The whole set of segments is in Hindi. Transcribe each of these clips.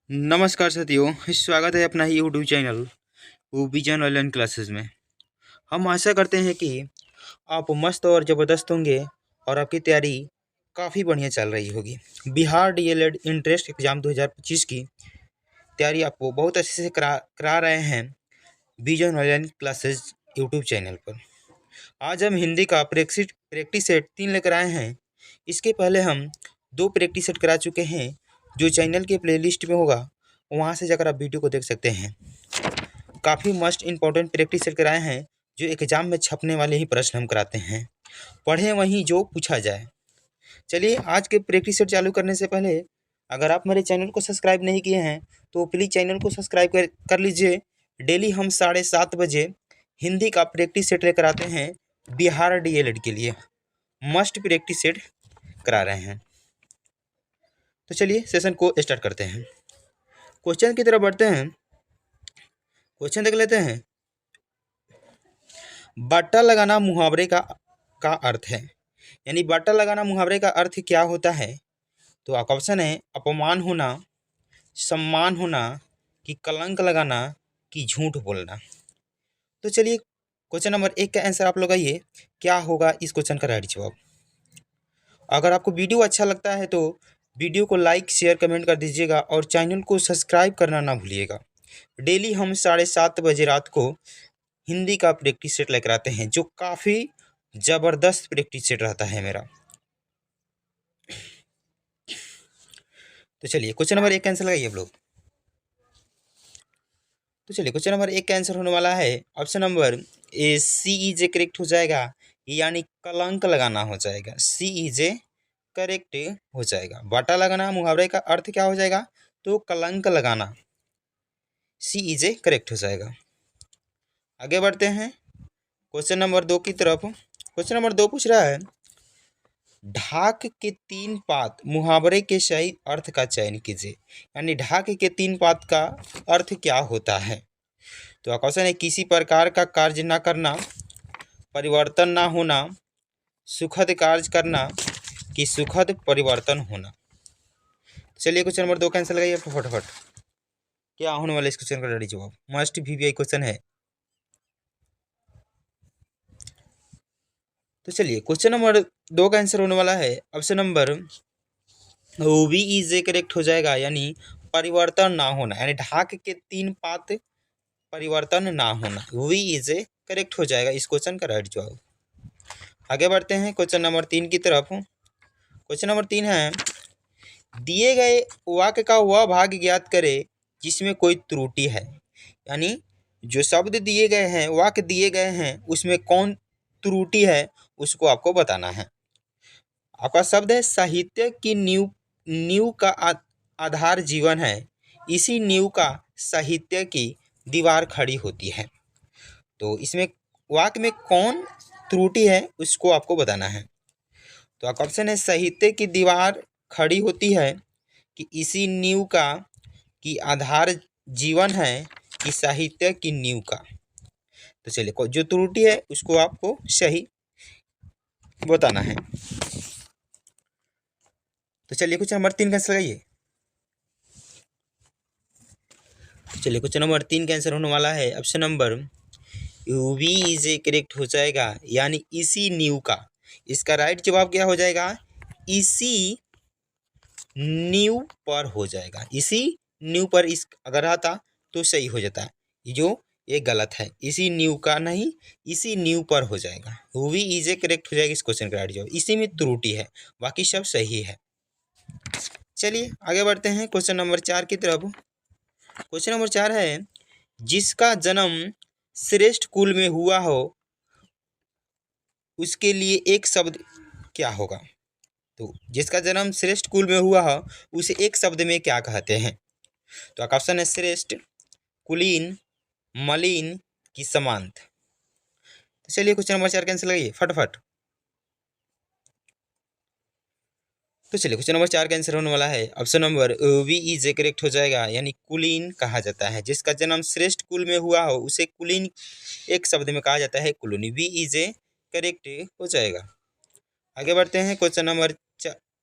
नमस्कार साथियों, स्वागत है अपना ही YouTube channel vision online classes में। हम आशा करते हैं कि आप मस्त और ज़बरदस्त होंगे और आपकी तैयारी काफ़ी बढ़िया चल रही होगी। बिहार डीएलएड इंट्रेंस एग्ज़ाम 2025 की तैयारी आपको बहुत अच्छे से करा रहे हैं vision online classes YouTube channel पर। आज हम हिंदी का प्रैक्टिस सेट 3 लेकर आए हैं। इसके पहले हम 2 प्रैक्टिस सेट करा चुके हैं, जो चैनल के प्लेलिस्ट में होगा, वहाँ से जाकर आप वीडियो को देख सकते हैं। काफ़ी मस्ट इम्पॉर्टेंट प्रैक्टिस सेट कराए हैं, जो एग्जाम में छपने वाले ही प्रश्न हम कराते हैं। पढ़ें वहीं जो पूछा जाए। चलिए, आज के प्रैक्टिस सेट चालू करने से पहले अगर आप मेरे चैनल को सब्सक्राइब नहीं किए हैं तो प्लीज़ चैनल को सब्सक्राइब कर लीजिए। डेली हम 7:30 बजे हिंदी का प्रैक्टिस सेट लेकर आते हैं बिहार डीएलएड के लिए। मस्ट प्रैक्टिस सेट करा रहे हैं। तो चलिए सेशन को स्टार्ट करते हैं। क्वेश्चन की तरफ बढ़ते हैं। क्वेश्चन देख लेते हैं। बाटा लगाना मुहावरे का अर्थ है, यानी बाटा लगाना मुहावरे का अर्थ क्या होता है? तो आपका ऑप्शन है अपमान होना, सम्मान होना, कि कलंक लगाना, कि झूठ बोलना। तो चलिए क्वेश्चन नंबर 1 का आंसर आप लोग आइए, क्या होगा इस क्वेश्चन का राइट जवाब। अगर आपको वीडियो अच्छा लगता है तो वीडियो को लाइक शेयर कमेंट कर दीजिएगा और चैनल को सब्सक्राइब करना ना भूलिएगा। डेली हम 7:30 बजे रात को हिंदी का प्रैक्टिस सेट लेकर आते हैं, जो काफ़ी ज़बरदस्त प्रैक्टिस सेट रहता है मेरा। तो चलिए क्वेश्चन नंबर 1 का आंसर लगाइए आप लोग। तो चलिए क्वेश्चन नंबर 1 का आंसर होने वाला है option number A, C E J correct हो जाएगा, यानी कलंक लगाना हो जाएगा। सी ई जे करेक्ट हो जाएगा। बाटा लगाना मुहावरे का अर्थ क्या हो जाएगा? तो कलंक लगाना। सी ई जे करेक्ट हो जाएगा। आगे बढ़ते हैं क्वेश्चन नंबर 2 की तरफ। क्वेश्चन नंबर 2 पूछ रहा है, ढाक के 3 पात मुहावरे के सही अर्थ का चयन कीजिए। यानी ढाक के 3 पात का अर्थ क्या होता है? तो क्वेश्चन है किसी प्रकार का कार्य ना करना, परिवर्तन ना होना, सुखद कार्य करना, कि सुखद परिवर्तन होना। चलिए क्वेश्चन नंबर 2 कैंसिल लगाइए फटाफट। क्या होने वाला इस क्वेश्चन का रेडी जवाब? मस्ट वीवीआई क्वेश्चन है। तो चलिए क्वेश्चन नंबर 2 का आंसर होने वाला है option number B is a correct हो जाएगा, यानी परिवर्तन ना होना। यानी ढाक के 3 पात परिवर्तन ना होना, वी इज ए करेक्ट हो जाएगा इस क्वेश्चन का राइट जवाब। आगे बढ़ते हैं क्वेश्चन नंबर 3 की तरफ। क्वेश्चन नंबर 3 है, दिए गए वाक्य का वह भाग ज्ञात करे जिसमें कोई त्रुटि है। यानी जो शब्द दिए गए हैं, वाक्य दिए गए हैं, उसमें कौन त्रुटि है उसको आपको बताना है। आपका शब्द है साहित्य की नींव नींव का आधार जीवन है, इसी नींव का साहित्य की दीवार खड़ी होती है। तो इसमें वाक्य में कौन त्रुटि है उसको आपको बताना है। तो आपका ऑप्शन है साहित्य की दीवार खड़ी होती है, कि इसी नींव का की आधार जीवन है, कि साहित्य की नींव का। तो चलिए जो त्रुटि है उसको आपको सही बताना है। तो चलिए क्वेश्चन नंबर 3 का आंसर लगाइए। चलिए क्वेश्चन नंबर 3 का आंसर होने वाला है option number B is a correct हो जाएगा, यानी इसी नींव का। इसका राइट जवाब क्या हो जाएगा? इसी नींव पर हो जाएगा। इसी नींव पर इस अगर आता तो सही हो जाता है, जो ये गलत है। इसी नींव का नहीं, इसी नींव पर हो जाएगा। वी इज ए करेक्ट हो जाएगा इस क्वेश्चन का राइट जवाब। इसी में त्रुटि है, बाकी सब सही है। चलिए आगे बढ़ते हैं क्वेश्चन नंबर 4 की तरफ। क्वेश्चन नंबर 4 है, जिसका जन्म श्रेष्ठ कुल में हुआ हो उसके लिए एक शब्द क्या होगा? तो जिसका जन्म श्रेष्ठ कुल में हुआ हो उसे एक शब्द में क्या कहते हैं? तो ऑप्शन है श्रेष्ठ, कुलीन, मलिन, की समांत। तो चलिए क्वेश्चन नंबर 4 कैंसिल लगाइए फटाफट। तो चलिए क्वेश्चन नंबर 4 का आंसर होने वाला है option number B is a correct हो जाएगा, यानी कुलीन कहा जाता है। जिसका जन्म श्रेष्ठ कुल में हुआ हो उसे कुलीन एक शब्द में कहा जाता है, कुलीन। वी इज ए करेक्ट हो जाएगा। आगे बढ़ते हैं क्वेश्चन नंबर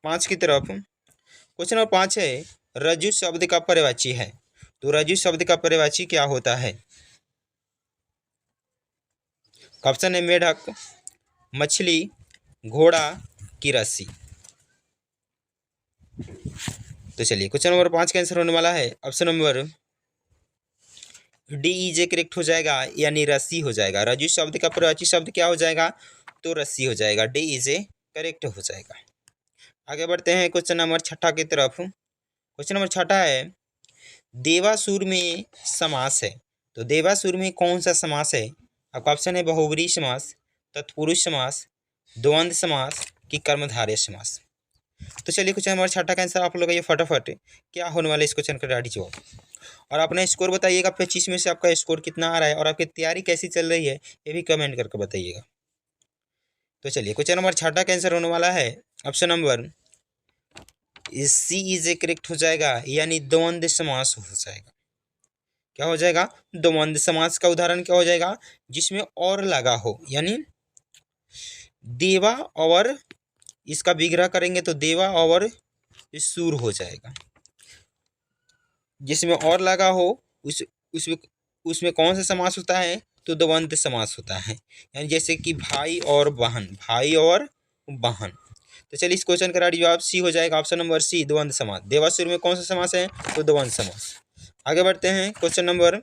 5 की तरफ। क्वेश्चन नंबर 5 है, रज्जु शब्द का पर्यायवाची है। तो रज्जु शब्द का पर्यायवाची क्या होता है? ऑप्शन है मेढक, मछली, घोड़ा की रस्सी। तो चलिए क्वेश्चन नंबर 5 का आंसर होने वाला है option number D is correct हो जाएगा, यानी रस्सी हो जाएगा। रज्जु शब्द का पर्यायवाची शब्द क्या हो जाएगा? तो रस्सी हो जाएगा। डी इज करेक्ट हो जाएगा। आगे बढ़ते हैं क्वेश्चन नंबर 6 की तरफ। क्वेश्चन नंबर 6 है देवासुर में समास है। तो देवासुर में कौन सा समास है? आपका ऑप्शन है बहुब्रीहि समास, तत्पुरुष समास, द्वंद्व समास कि कर्मधारय समास। तो चलिए क्वेश्चन नंबर 6 का आंसर आप लोग ये फटाफट क्या होने वाला है इस क्वेश्चन का रेडी जवाब। और अपना स्कोर बताइएगा, 25 में से आपका स्कोर कितना आ रहा है और आपकी तैयारी कैसी चल रही है ये भी कमेंट करके बताइएगा। तो चलिए क्वेश्चन नंबर 6 का आंसर होने वाला है option number C is correct हो जाएगा, यानी द्वंद्व समास हो जाएगा। क्या हो जाएगा? द्वंद्व समास का उदाहरण क्या हो जाएगा? जिसमें और लगा हो, यानी देवा और इसका विग्रह करेंगे तो देवा और सूर हो जाएगा। जिसमें और लगा हो उसमें उसमें कौन सा समास होता है? तो द्वंद्व समास होता है, यानी जैसे कि भाई और बहन, भाई और बहन। तो चलिए इस क्वेश्चन का राइट जवाब सी हो जाएगा, ऑप्शन नंबर सी द्वंद्व समास। देवासुर में कौन सा समास है? तो द्वंद्व समास। आगे बढ़ते हैं क्वेश्चन नंबर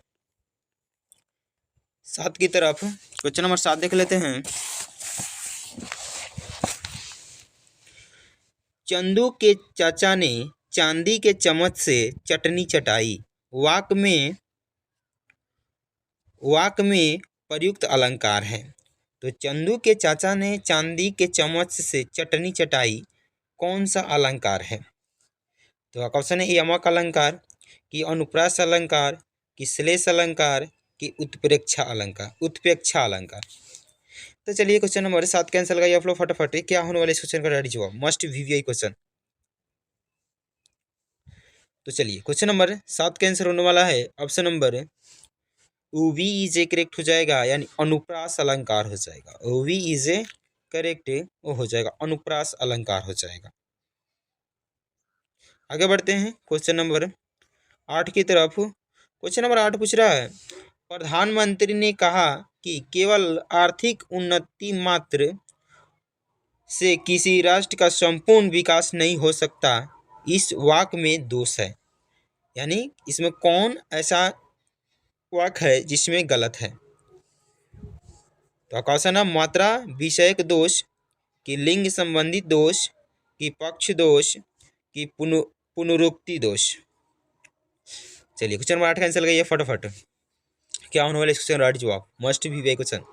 7 की तरफ। क्वेश्चन नंबर 7 देख लेते हैं। चंदू के चाचा ने चांदी के चम्मच से चटनी चटाई, वाक में प्रयुक्त अलंकार है। तो चंदू के चाचा ने चांदी के चम्मच से चटनी चटाई, कौन सा अलंकार है? तो ऑप्शन है यमक अलंकार, कि अनुप्रास अलंकार, कि श्लेष अलंकार, कि उत्प्रेक्षा अलंकार। तो चलिए क्वेश्चन नंबर 7 कैंसिल का आप लोग फटाफट क्या होने वाले इस क्वेश्चन का रेडी जवाब, मस्ट वीवीआई क्वेश्चन। तो चलिए क्वेश्चन नंबर 7 का आंसर होने वाला है option number B is a correct हो जाएगा, यानी अनुप्रास अलंकार हो जाएगा। वी इज ए करेक्ट हो जाएगा, अनुप्रास अलंकार हो जाएगा। आगे बढ़ते हैं क्वेश्चन नंबर 8 की तरफ। क्वेश्चन नंबर 8 पूछ रहा है प्रधानमंत्री ने कहा कि केवल आर्थिक उन्नति मात्र से किसी राष्ट्र का संपूर्ण विकास नहीं हो सकता, इस वाक्य में दोष है। यानी इसमें कौन ऐसा वाक्य है जिसमें गलत है? तो क्वेश्चन है मात्रा विषयक दोष, कि लिंग संबंधी दोष, कि पक्ष दोष, कि पुनरुक्ति दोष। चलिए क्वेश्चन नंबर 8 का आंसर लगाइए फटाफट क्या होने वाला क्वेश्चन राइट जवाब, मस्ट भी वे क्वेश्चन।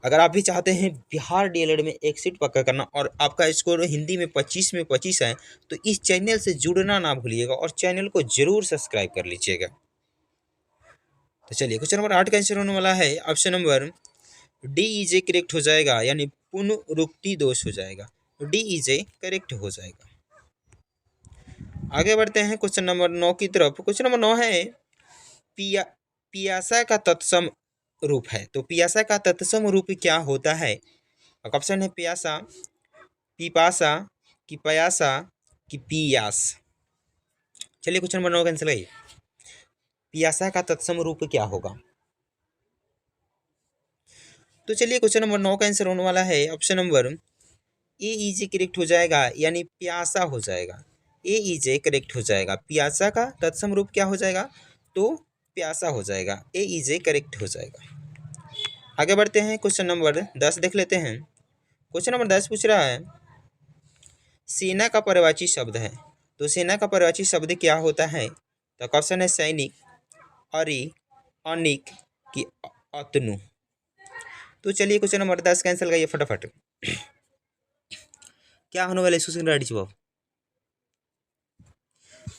अगर आप भी चाहते हैं बिहार डीएलएड में एक सीट पक्का करना और आपका स्कोर हिंदी में 25 में 25 है, तो इस चैनल से जुड़ना ना भूलिएगा और चैनल को जरूर सब्सक्राइब कर लीजिएगा। तो चलिए क्वेश्चन नंबर 8 का आंसर होने वाला है option number D is a correct हो जाएगा, यानी पुनरुक्ति दोष हो जाएगा। डी इज ए करेक्ट हो जाएगा। आगे बढ़ते हैं क्वेश्चन नंबर 9 की तरफ। क्वेश्चन नंबर 9 है पियासा का तत्सम रूप है। तो पियासा का तत्सम रूप क्या होता है? ऑप्शन है प्यासा, पिपासा, कि पयासा, कि पियास। चलिए क्वेश्चन नंबर 9 का आंसर है पियासा का तत्सम रूप क्या होगा? तो चलिए क्वेश्चन नंबर 9 का आंसर होने वाला है option number A is correct हो जाएगा, यानी प्यासा हो जाएगा। ए इज करेक्ट हो जाएगा। पियासा का तत्सम रूप क्या हो जाएगा? तो प्यासा हो जाएगा। ए इज करेक्ट हो जाएगा। आगे बढ़ते हैं क्वेश्चन नंबर 10 देख लेते हैं। क्वेश्चन नंबर 10 पूछ रहा है सेना का पर्यायवाची शब्द है। तो सेना का पर्यायवाची शब्द क्या होता है? तो ऑप्शन है सैनिक, अरि, अनिक, कि अतनु। तो चलिए क्वेश्चन नंबर 10 कैंसिल करिए फटाफट क्या होने वाला है राइट जवाब।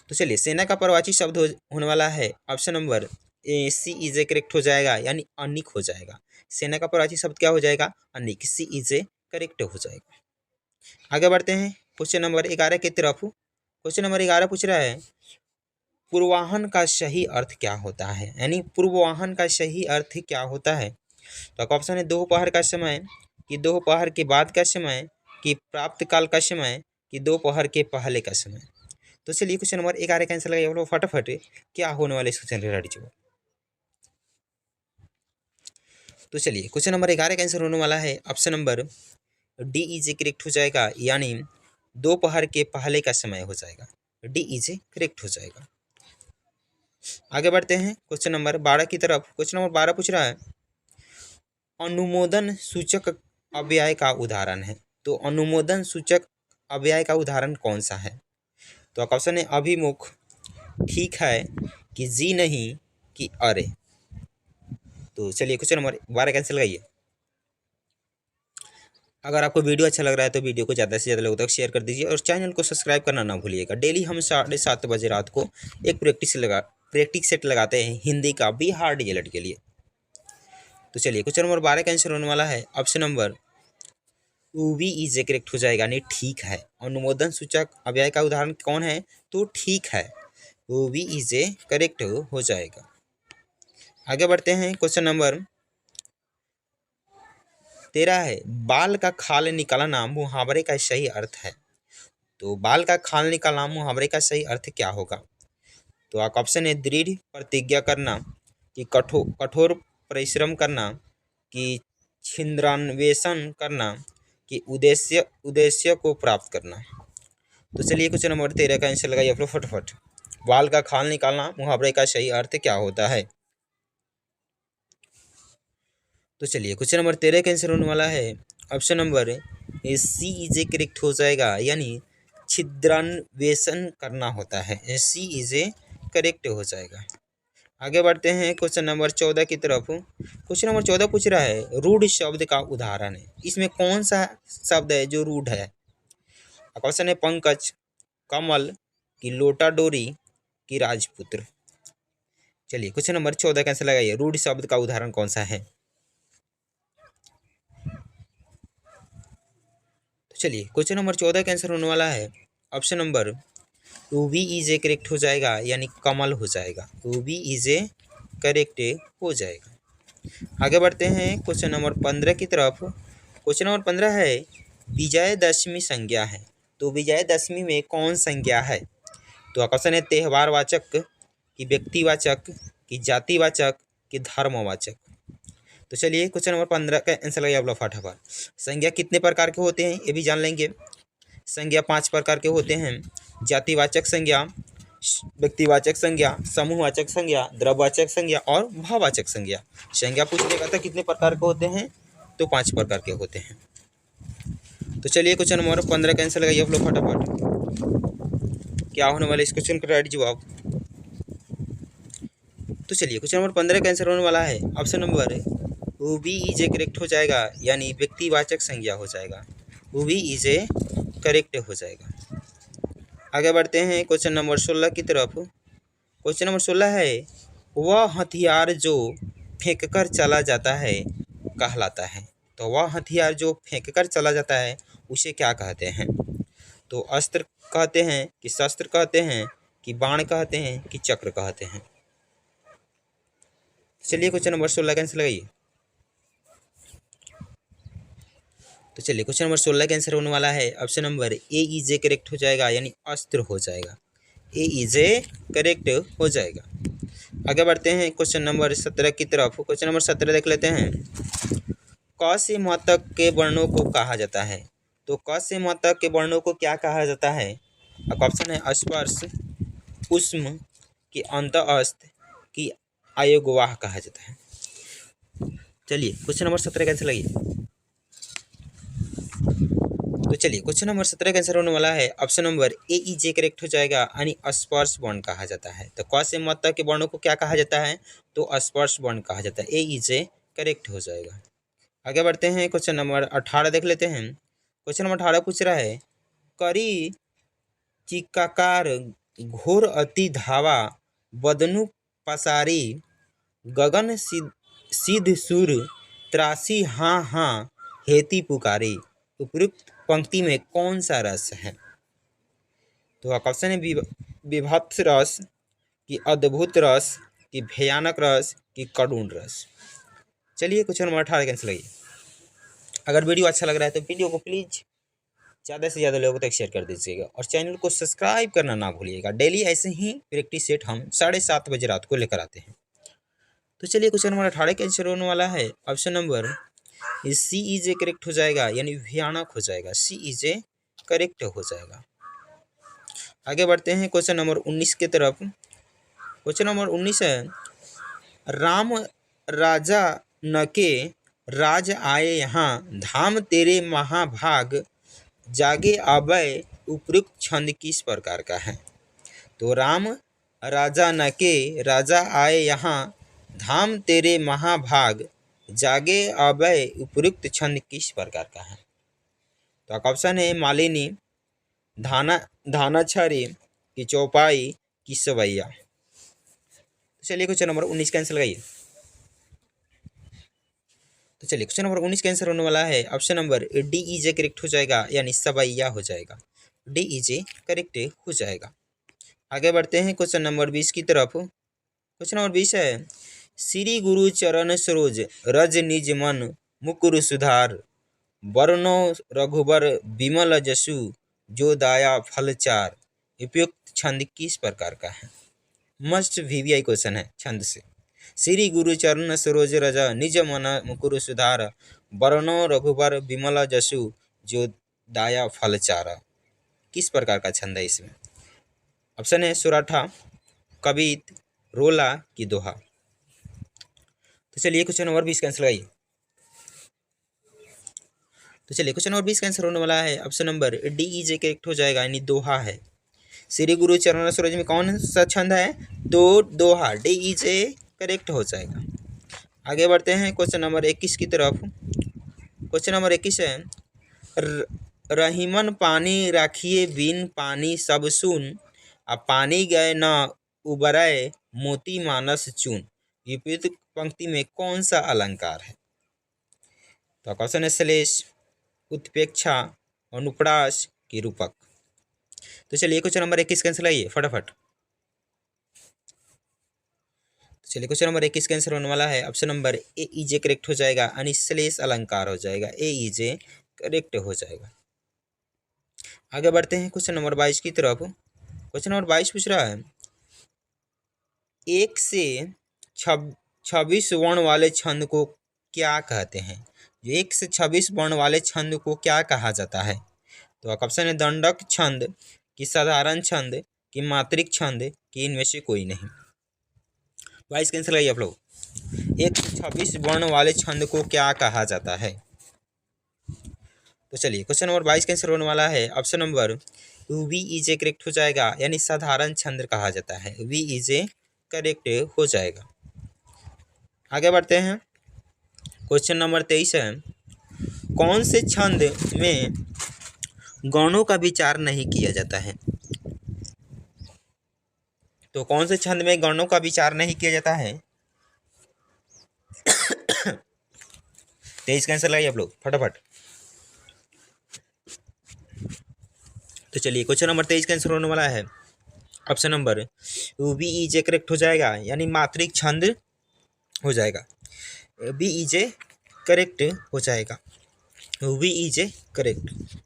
तो चलिए सेना का पर्यायवाची शब्द होने वाला है option number C is a correct हो जाएगा, यानी अनिक हो जाएगा। सेना का पर्यायवाची शब्द क्या हो जाएगा? अनिक। सी इज ए करेक्ट हो जाएगा। आगे बढ़ते हैं क्वेश्चन नंबर 11 की तरफ। क्वेश्चन नंबर 11 पूछ रहा है पूर्वाहन का सही अर्थ क्या होता है? यानी पूर्वाहन का सही अर्थ क्या होता है? तो ऑप्शन है दोपहर का समय, कि दोपहर के बाद का समय, कि प्राप्त काल का समय, कि दोपहर के पहले का समय। तो चलिए क्वेश्चन नंबर 11 का आंसर लगाइए आप लोग फटाफट, क्या होने वाला है इस क्वेश्चन रिगार्डिंग जवाब। तो चलिए क्वेश्चन नंबर 11 का आंसर होने वाला है option number D is correct हो जाएगा, यानी दोपहर के पहले का समय हो जाएगा। डी इज करेक्ट हो जाएगा। आगे बढ़ते हैं क्वेश्चन नंबर 12 की तरफ। क्वेश्चन नंबर 12 पूछ रहा है अनुमोदन सूचक अव्यय का उदाहरण है। तो अनुमोदन सूचक अव्यय का उदाहरण कौन सा है? तो ऑप्शन है अभिमुख, ठीक है, कि जी नहीं, कि अरे। तो चलिए क्वेश्चन नंबर 12 कैंसिल लगाइए। अगर आपको वीडियो अच्छा लग रहा है तो वीडियो को ज़्यादा से ज़्यादा लोगों तक शेयर कर दीजिए और चैनल को सब्सक्राइब करना ना भूलिएगा। डेली हम 7:30 बजे रात को एक प्रैक्टिस सेट लगाते हैं हिंदी का बिहार डीएलएड के लिए। तो चलिए क्वेश्चन नंबर 12 का आंसर होने वाला है option number B is a correct हो जाएगा, नहीं ठीक है। अनुमोदन सूचक अव्यय का उदाहरण कौन है? तो ठीक है, वी इज ए करेक्ट हो जाएगा। आगे बढ़ते हैं क्वेश्चन नंबर 13 है बाल का खाल निकालना मुहावरे का सही अर्थ है। तो बाल का खाल निकालना मुहावरे का सही अर्थ क्या होगा? तो आप ऑप्शन है दृढ़ प्रतिज्ञा करना, कि कठोर परिश्रम करना, कि छिंद्रान्वेषण करना, कि उद्देश्य को प्राप्त करना। तो चलिए क्वेश्चन नंबर 13 का आंसर लगाइए आप लोग फटाफट। बाल का खाल निकालना मुहावरे का सही अर्थ क्या होता है? तो चलिए क्वेश्चन नंबर 13 का आंसर होने वाला है option number C is a correct हो जाएगा, यानी छिद्रान्वेषण करना होता है। सी इज ए करेक्ट हो जाएगा। आगे बढ़ते हैं क्वेश्चन नंबर 14 की तरफ। क्वेश्चन नंबर 14 पूछ रहा है रूढ़ शब्द का उदाहरण है। इसमें कौन सा शब्द है जो रूढ़ है? क्वेश्चन है पंकज, कमल, की लोटा डोरी, की राजपुत्र। चलिए क्वेश्चन नंबर 14 का आंसर लगाइए। रूढ़ शब्द का उदाहरण कौन सा है? तो चलिए क्वेश्चन नंबर 14 का आंसर होने वाला है option number B is a correct हो जाएगा, यानी कमल हो जाएगा। वी इज ए करेक्ट हो जाएगा। आगे बढ़ते हैं क्वेश्चन नंबर 15 की तरफ। क्वेश्चन नंबर 15 है विजयदशमी संज्ञा है। तो विजयदशमी में कौन संज्ञा है? तो ऑप्शन है त्यौहारवाचक, कि व्यक्तिवाचक, कि जातिवाचक, कि धर्मवाचक। तो चलिए क्वेश्चन नंबर 15 का आंसर लगाइए आप लोग फटाफट। संज्ञा कितने प्रकार के होते हैं ये भी जान लेंगे। संज्ञा 5 प्रकार के होते हैं। जातिवाचक संज्ञा, व्यक्तिवाचक संज्ञा, समूहवाचक संज्ञा, द्रव्यवाचक संज्ञा और भाववाचक संज्ञा। संज्ञा पूछ लेगा था कितने प्रकार के होते हैं? तो 5 प्रकार के होते हैं। तो चलिए क्वेश्चन नंबर 15 का आंसर लगाइए आप लोग फटाफट। क्या होने वाला इस क्वेश्चन का राइट जवाब? तो चलिए क्वेश्चन नंबर 15 का आंसर होने वाला है option number B is a correct हो जाएगा, यानी व्यक्तिवाचक संज्ञा हो जाएगा। वी इज ए करेक्ट हो जाएगा। आगे बढ़ते हैं क्वेश्चन नंबर 16 की तरफ। क्वेश्चन नंबर 16 है वह हथियार जो फेंक कर चला जाता है कहलाता है। तो वह हथियार जो फेंक कर चला जाता है उसे क्या कहते हैं? तो अस्त्र कहते हैं, कि शस्त्र कहते हैं, कि बाण कहते हैं, कि चक्र कहते हैं। चलिए क्वेश्चन नंबर 16 का आंसर लगाइए। तो चलिए क्वेश्चन नंबर 16 का आंसर होने वाला है option number A is a correct हो जाएगा, यानी अस्त्र हो जाएगा। ए इज ए करेक्ट हो जाएगा। आगे बढ़ते हैं क्वेश्चन नंबर 17 की तरफ। क्वेश्चन नंबर 17 देख लेते हैं। क से म तक के वर्णों को कहा जाता है। तो क से म तक के वर्णों को क्या कहा जाता है? ऑप्शन है स्पर्श, उष्म, कि अंतःस्थ, कि अयोगवाह कहा जाता है। चलिए क्वेश्चन नंबर 17 का आंसर लगाइए। तो चलिए क्वेश्चन नंबर 17 का आंसर होने वाला है option number A is a correct हो जाएगा, यानी स्पर्श वर्ण कहा जाता है। तो क से म तक के वर्णों को क्या कहा जाता है? तो स्पर्श वर्ण कहा जाता है। ए इज ए करेक्ट हो जाएगा। आगे बढ़ते हैं क्वेश्चन नंबर 18 देख लेते हैं। क्वेश्चन नंबर 18 पूछ रहा है करी चिक्काकार घोर अति धावा बदनु पसारी गगन सिद्ध सुर त्रासी हाँ हाँ हेती पुकारी। उपयुक्त पंक्ति में कौन सा रस है? तो ऑप्शन है विभत्स रस, कि अद्भुत रस, कि भयानक रस, कि करुण रस। चलिए क्वेश्चन नंबर 18 का आंसर लगाइए। अगर वीडियो अच्छा लग रहा है तो वीडियो को प्लीज़ ज़्यादा से ज़्यादा लोगों तक शेयर कर दीजिएगा और चैनल को सब्सक्राइब करना ना भूलिएगा। डेली ऐसे ही प्रैक्टिस सेट हम 7:30 बजे रात को लेकर आते हैं। तो चलिए क्वेश्चन नंबर 18 का आंसर होने वाला है option number C is a correct हो जाएगा, यानी भयानक हो जाएगा। सी इज ए करेक्ट हो जाएगा। आगे बढ़ते हैं क्वेश्चन नंबर 19 की तरफ। क्वेश्चन नंबर 19 है, राम राजा न के राज आए यहाँ, धाम तेरे महाभाग जागे आबय, उपयुक्त छंद किस प्रकार का है? तो राम राजा न के राजा आए यहाँ, धाम तेरे महाभाग जागे आबय, उपयुक्त छंद किस प्रकार का है? तो आपका ऑप्शन है मालिनी, धाना धानाछरी की चौपाई की सवैया। तो चलिए क्वेश्चन नंबर 19 का आंसर लगाइए। तो चलिए क्वेश्चन नंबर 19 का आंसर होने वाला है option number D is a correct हो जाएगा, यानी सवैया हो जाएगा। डी इज ए करेक्ट हो जाएगा। आगे बढ़ते हैं क्वेश्चन नंबर 20 की तरफ। क्वेश्चन नंबर 20 है, श्री गुरु चरण सरोज रज निज मन, मुकुर सुधार वर्णो रघुबर विमल जसु, जो दाया फल चार, उपयुक्त छंद किस प्रकार का है? मस्ट वीवीआई क्वेश्चन है छंद से। श्री गुरु चरण सरोज रज निज मन, मुकुर सुधार वर्णो रघुबर विमल जसु, जो दाया फल चार, किस प्रकार का छंद है इसमें? ऑप्शन है सुराठा, कवित, रोला की दोहा। तो चलिए क्वेश्चन नंबर 20 का आंसर लगाइए। तो चलिए क्वेश्चन नंबर 20 का आंसर होने वाला है option number D is a correct हो जाएगा, यानी दोहा है। श्री गुरु चरण सरोज में कौन सा छंद है? दोहा। डी इज ए करेक्ट हो जाएगा। आगे बढ़ते हैं क्वेश्चन नंबर 21 की तरफ। क्वेश्चन नंबर 21 है, रहीमन पानी राखिए बिन पानी सब सुन, अब पानी गए न उबरय, मोती मानस चून, विपरीत पंक्ति में कौन सा अलंकार है? तो क्वेश्चन है श्लेष, उत्प्रेक्षा, अनुप्रास की रूपक। तो चलिए क्वेश्चन नंबर 21 का आंसर लाइए फटाफट। चलिए क्वेश्चन नंबर 21 का आंसर होने वाला है option number A is a correct हो जाएगा, यानी श्लेष अलंकार हो जाएगा। ए इज ए करेक्ट हो जाएगा। आगे बढ़ते हैं क्वेश्चन नंबर 22 की तरफ। क्वेश्चन नंबर 22 पूछ रहा है, 1 से 26 वर्ण वाले छंद को क्या कहते हैं? जो 1 से 26 वर्ण वाले छंद को क्या कहा जाता है? तो ऑप्शन है दंडक छंद, कि साधारण छंद, कि मात्रिक छंद, कि इनमें से कोई नहीं। 22 कैंसिल आइए आप लोग। 1 से 26 वर्ण वाले छंद को क्या कहा जाता है? तो चलिए क्वेश्चन नंबर 22 का आंसर होने वाला है option number B is a correct हो जाएगा, यानी साधारण छंद कहा जाता है। वी इज ए करेक्ट हो जाएगा। आगे बढ़ते हैं क्वेश्चन नंबर 23 है, कौन से छंद में गौणों का विचार नहीं किया जाता है? तो कौन से छंद में गौणों का विचार नहीं किया जाता है? 23 का आंसर लाइए आप लोग फटाफट। तो चलिए क्वेश्चन नंबर 23 का आंसर होने वाला है option number B is a correct हो जाएगा, यानी मात्रिक छंद हो जाएगा। बी इज ए करेक्ट हो जाएगा। B is a correct.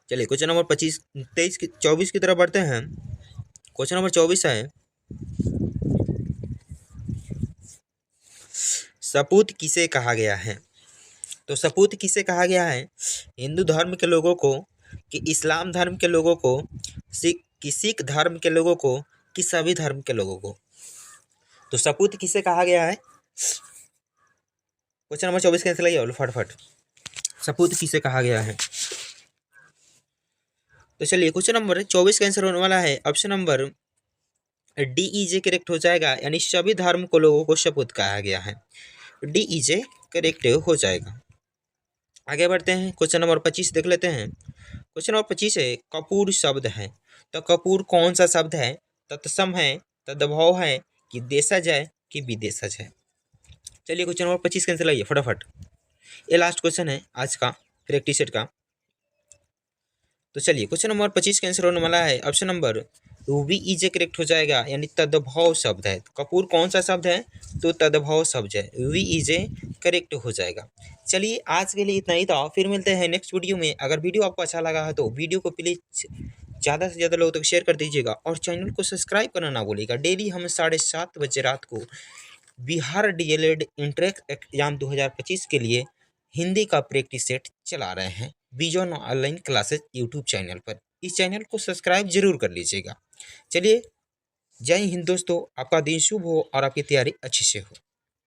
चलिए क्वेश्चन नंबर 24 की तरफ बढ़ते हैं। क्वेश्चन नंबर 24 है, सपूत किसे कहा गया है? तो सपूत किसे कहा गया है? हिंदू धर्म के लोगों को, कि इस्लाम धर्म के लोगों को, सिख धर्म के लोगों को, कि सभी धर्म के लोगों को? तो सपूत किसे कहा गया है? क्वेश्चन नंबर 24 कैंसिल आइए फटाफट। सपूत किसे कहा गया है? तो चलिए क्वेश्चन नंबर 24 का आंसर होने वाला है option number D is a correct हो जाएगा, यानी सभी धर्म को लोगों को सपूत कहा गया है। डी इज ए करेक्ट हो जाएगा। आगे बढ़ते हैं क्वेश्चन नंबर 25 देख लेते हैं। क्वेश्चन नंबर 25 है, कपूर शब्द है, तो कपूर कौन सा शब्द है? तत्सम है, तद्भव है, कि देशज है, कि विदेशज है? चलिए क्वेश्चन नंबर 25 कैंसिल आइए फटाफट। ये लास्ट क्वेश्चन है आज का प्रैक्टिस सेट का। तो चलिए क्वेश्चन नंबर 25 का आंसर होने वाला है ऑप्शन नंबर वो भी इजे करेक्ट हो जाएगा, यानी तद्भव शब्द है। कपूर कौन सा शब्द है? तो तद्भव शब्द है, वी इजे करेक्ट हो जाएगा। चलिए आज के लिए इतना ही था, फिर मिलते हैं नेक्स्ट वीडियो में। अगर वीडियो आपको अच्छा लगा है तो वीडियो को प्लीज ज़्यादा से ज़्यादा लोगों तक शेयर कर दीजिएगा और चैनल को सब्सक्राइब करना ना भूलिएगा। डेली हम 7:30 बजे रात को बिहार डीएलएड इंट्रेंस एग्जाम 2025 के लिए हिंदी का प्रैक्टिस सेट चला रहे हैं vision online classes YouTube channel पर। इस चैनल को सब्सक्राइब जरूर कर लीजिएगा। चलिए, जय हिंद दोस्तों, आपका दिन शुभ हो और आपकी तैयारी अच्छी से हो।